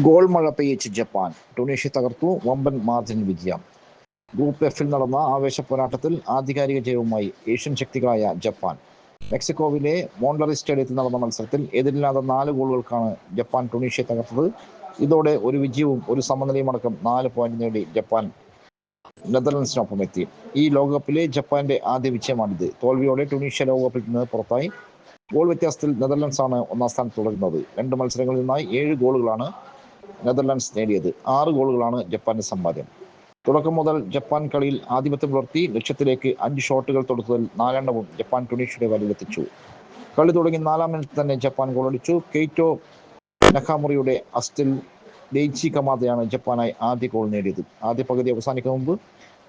Goal മഴ പെയ്യിച്ച് Japan. Tunisia തകർത്തു. വമ്പൻ മാർജിൻ വിജയം. ഗ്രൂപ്പ് എഫിൽ നടന്ന ആവേശ പോരാട്ടത്തിൽ ആധികാരിക ജയവുമായി ഏഷ്യൻ ശക്തികളായ ജപ്പാൻ. മെക്സിക്കോവിലെ മോണ്ടറി സ്റ്റേഡിയത്തിൽ നടന്ന മത്സരത്തിൽ എതിരില്ലാതെ 4 ഗോളുകൾക്കാണ് ജപ്പാൻ ട്യൂണീഷ്യയെ തകർത്തത്. ഇതോടെ ഒരു വിജയവും ഒരു സമനിലയും അടക്കം 4 പോയിന്റ് നേടി ജപ്പാൻ നെതർലൻഡ്സിനൊപ്പം എത്തി. ഈ ലോകകപ്പിലെ ജപ്പാന്റെ ആദ്യ വിജയമാണിത്. തോൽവിയോടെ ട്യൂണീഷ്യ ലോകകപ്പിൽ നിന്ന് പുറത്തായി. ഗോൾ വ്യത്യാസത്തിൽ നെതർലൻഡ്സാണ് ഒന്നാം സ്ഥാനത്ത് തുടരുന്നത്. 2 മത്സരങ്ങളിൽ നിന്നായി 7 ഗോളുകളാണ് നെതർലൻഡ്സ് നേടിയത്. 6 ഗോളുകളാണ് ജപ്പാന്റെ സമ്പാദ്യം. തുടക്കം മുതൽ ജപ്പാൻ കളിയിൽ ആധിപത്യം പുലർത്തി. ലക്ഷ്യത്തിലേക്ക് 5 ഷോട്ടുകൾ തൊടുത്തതിൽ 4 ജപ്പാൻ ട്യൂണീഷ്യയുടെ വലയിലെത്തിച്ചു. കളി തുടങ്ങി 4-ാം മിനിറ്റിൽ തന്നെ ജപ്പാൻ ഗോളടിച്ചു. കെയ്റ്റോ നക്കാമുറിയുടെ അസ്റ്റിൽ ഡെയ്ചി കമാദയാണ് ജപ്പാനായി ആദ്യ ഗോൾ നേടിയത്. ആദ്യ പകുതി അവസാനിക്കും മുമ്പ്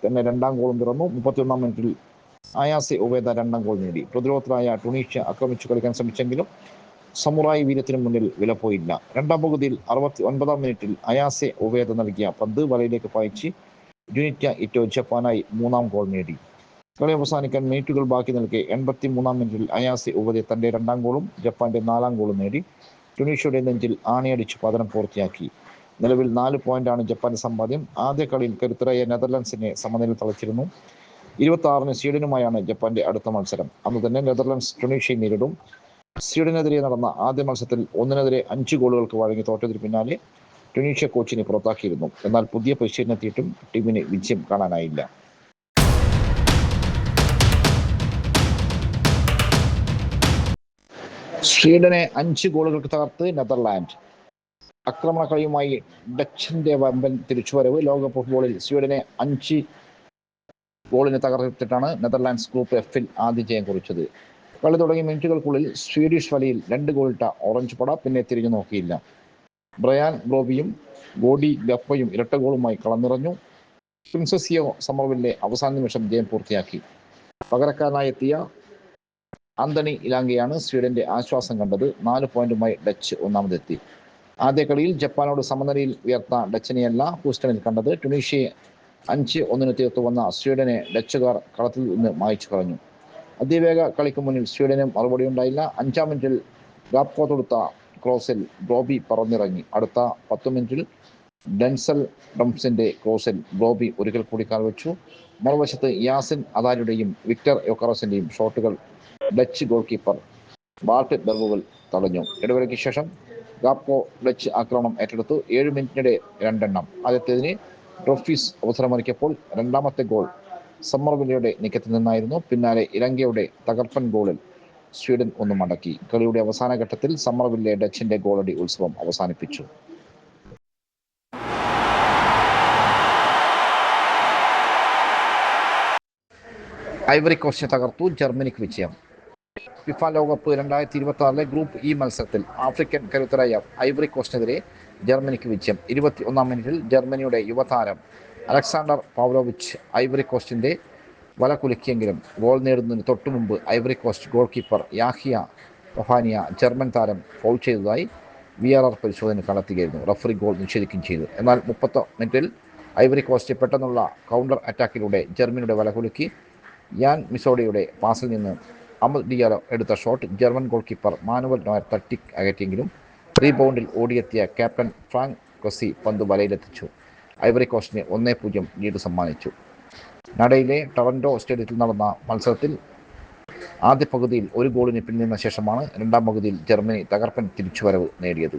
തന്നെ 2-ാം ഗോളും പിറന്നു. 31-ാം മിനിറ്റിൽ അയാസെ ഉവേദ 2-ാം ഗോൾ നേടി. പ്രതിരോധത്തിലായ ട്യൂണീഷ്യ ആക്രമിച്ചു കളിക്കാൻ ശ്രമിച്ചെങ്കിലും സമുറായി വീര്യത്തിനു മുന്നിൽ വിലപ്പോയില്ല. 2-ാം പകുതിയിൽ 69-ാം മിനിറ്റിൽ അയാസെ ഉവേദ നൽകിയ പന്ത് വലയിലേക്ക് പായിച്ച് ജുനിറ്റ ഇറ്റോ ജപ്പാനായി 3-ാം ഗോൾ നേടി. കളി അവസാനിക്കാൻ മിനിറ്റുകൾ ബാക്കി നിൽക്കെ 83-ാം മിനിറ്റിൽ അയാസെ ഉവേദ തന്റെ 2-ാം ഗോളും ജപ്പാന്റെ 4-ാം ഗോളും നേടി. ട്യൂണീഷ്യയുടെ നെഞ്ചിൽ ആണിയടിച്ച് പതനം പൂർത്തിയാക്കി. നിലവിൽ 4 പോയിന്റാണ് ജപ്പാന്റെ സമ്പാദ്യം. ആദ്യ കളിയിൽ കരുത്തരായ നെതർലൻഡ്സിനെ സമനില തളച്ചിരുന്നു. 26-ന് സ്വീഡനുമായാണ് ജപ്പാന്റെ അടുത്ത മത്സരം. അന്ന് തന്നെ നെതർലൻഡ്സ് ട്യൂണീഷ്യയെ നേരിടും. സ്വീഡനെതിരെ നടന്ന ആദ്യ മത്സരത്തിൽ 1-നെതിരെ 5 ഗോളുകൾക്ക് വഴങ്ങി തോറ്റതിന് പിന്നാലെ ട്യൂണീഷ്യ കോച്ചിനെ പുറത്താക്കിയിരുന്നു. എന്നാൽ പുതിയ പരിശീലനത്തിയിട്ടും ടീമിന് വിജയം കാണാനായില്ല. സ്വീഡനെ 5 ഗോളുകൾക്ക് തകർത്ത് നെതർലാൻഡ്. ആക്രമണ കളിയുമായി ഡച്ചിന്റെ വമ്പൻ തിരിച്ചുവരവ്. ലോകകപ്പ് ഫുട്ബോളിൽ സ്വീഡനെ 5 ഗോളിന് തകർത്തിട്ടാണ് നെതർലാൻഡ്സ് ഗ്രൂപ്പ് എഫിൽ ആദ്യ ജയം കുറിച്ചത്. കളി തുടങ്ങിയ മിനിറ്റുകൾക്കുള്ളിൽ സ്വീഡിഷ് വലയിൽ 2 ഗോളിട്ട ഓറഞ്ച് പട പിന്നെ തിരിഞ്ഞു നോക്കിയില്ല. ബ്രയാൻ ബ്രോബിയും ഗോഡി ഗപ്പയും ഇരട്ട ഗോളുമായി കളം നിറഞ്ഞു. പ്രിൻസസിയോ സമർവില്ലെ അവസാന നിമിഷം ജയം പൂർത്തിയാക്കി. പകരക്കാരനായി എത്തിയ ആന്തണി ഇലാങ്കയാണ് സ്വീഡന്റെ ആശ്വാസം കണ്ടത്. 4 പോയിന്റുമായി ഡച്ച് ഒന്നാമതെത്തി. ആദ്യ കളിയിൽ ജപ്പാനോട് സമനിലയിൽ ഉയർത്ത ഡച്ചിനെയല്ല ഹൂസ്റ്റണിൽ കണ്ടത്. ട്യൂണീഷ്യയെ 5-1 തീർത്തു വന്ന സ്വീഡനെ ഡച്ചുകാർ കളത്തിൽ നിന്ന് മായ്ച്ചു കളഞ്ഞു. അതിവേഗ കളിക്ക് മുന്നിൽ സ്വീഡനും മറുപടി ഉണ്ടായില്ല. 5-ാം മിനിറ്റിൽ ഗാപ്കോ തൊടുത്ത ക്രോസിൽ ബ്രോബി പറന്നിറങ്ങി. അടുത്ത 10 മിനിറ്റിൽ ഡെൻസൽ ഡംസിന്റെ ക്രോസിൽ ബ്രോബി ഒരിക്കൽ കൂടി കാൽവെച്ചു. മറുവശത്ത് യാസിൻ അദാരിയുടെയും വിക്ടർ യൊക്കറസിന്റെയും ഷോട്ടുകൾ ഡച്ച് ഗോൾ കീപ്പർ ബാർട്ട് ബെർവുവൽ തടഞ്ഞു. ഇടവേളയ്ക്ക് ശേഷം ഗാപ്കോ ഡച്ച് ആക്രമണം ഏറ്റെടുത്തു. 7 മിനിറ്റിനിടെ 2 എണ്ണം. ആദ്യത്തേതിന് ഡ്രോഫീസ് അവസരമൊരുക്കിയപ്പോൾ 2-ാമത്തെ ഗോൾ സമ്മർവില്ലയുടെ നീക്കത്തിൽ നിന്നായിരുന്നു. പിന്നാലെ ഇലങ്കയുടെ തകർപ്പൻ ഗോളിൽ സ്വീഡൻ ഒന്ന് മടക്കി. കളിയുടെ അവസാന ഘട്ടത്തിൽ സമ്മർവില്ലെ ഡച്ചിന്റെ ഗോളടി ഉത്സവം അവസാനിപ്പിച്ചു. ഐവറി കോസ്റ്റിനെ തകർത്തു. ജർമ്മനിക്ക് വിജയം. ഫിഫ ലോകകപ്പ് 2026 ഗ്രൂപ്പ് ഇ മത്സരത്തിൽ ആഫ്രിക്കൻ കരുത്തരായ ഐവറി കോസ്റ്റിനെതിരെ ജർമ്മനിക്ക് വിജയം. 21-ാം മിനിറ്റിൽ ജർമ്മനിയുടെ യുവതാരം അലക്സാണ്ടർ പാവ്ലോവിച്ച് ഐവറി കോസ്റ്റിന്റെ വല കുലുക്കിയെങ്കിലും ഗോൾ നേടുന്നതിന് തൊട്ടുമുമ്പ് ഐവറി കോസ്റ്റ് ഗോൾ കീപ്പർ യാഹിയ ഒഹാനിയ ജർമ്മൻ താരം ഫൗൾ ചെയ്തതായി VAR പരിശോധന കണ്ടെത്തുകയായിരുന്നു. റഫറി ഗോൾ നിഷേധിക്കുകയും ചെയ്തു. എന്നാൽ 30 മിനിറ്റിൽ ഐവറി കോസ്റ്റ് പെട്ടെന്നുള്ള കൗണ്ടർ അറ്റാക്കിലൂടെ ജർമ്മനിയുടെ വല കുലുക്കി. യാൻ മിസോഡയുടെ പാസിൽ നിന്ന് അമദ് ഡിയാലോ എടുത്ത shot German goal keeper Manuel Neuer തട്ടി അകറ്റിയെങ്കിലും റീബൗണ്ടിൽ ഓടിയെത്തിയ ക്യാപ്റ്റൻ ഫ്രാങ്ക് കൊസി പന്ത് വലയിലെത്തിച്ചു. ഐവറി കോസ്റ്റിന് 1-0 ലീഡ് സമ്മാനിച്ചു. നടയിലെ ടൊറന്റോ സ്റ്റേഡിയത്തിൽ നടന്ന മത്സരത്തിൽ ആദ്യ പകുതിയിൽ 1 ഗോളിന് പിന്നിടുന്ന ശേഷമാണ് 2-ാം പകുതിയിൽ ജർമ്മനി തകർപ്പൻ തിരിച്ചുവരവ് നേടിയത്.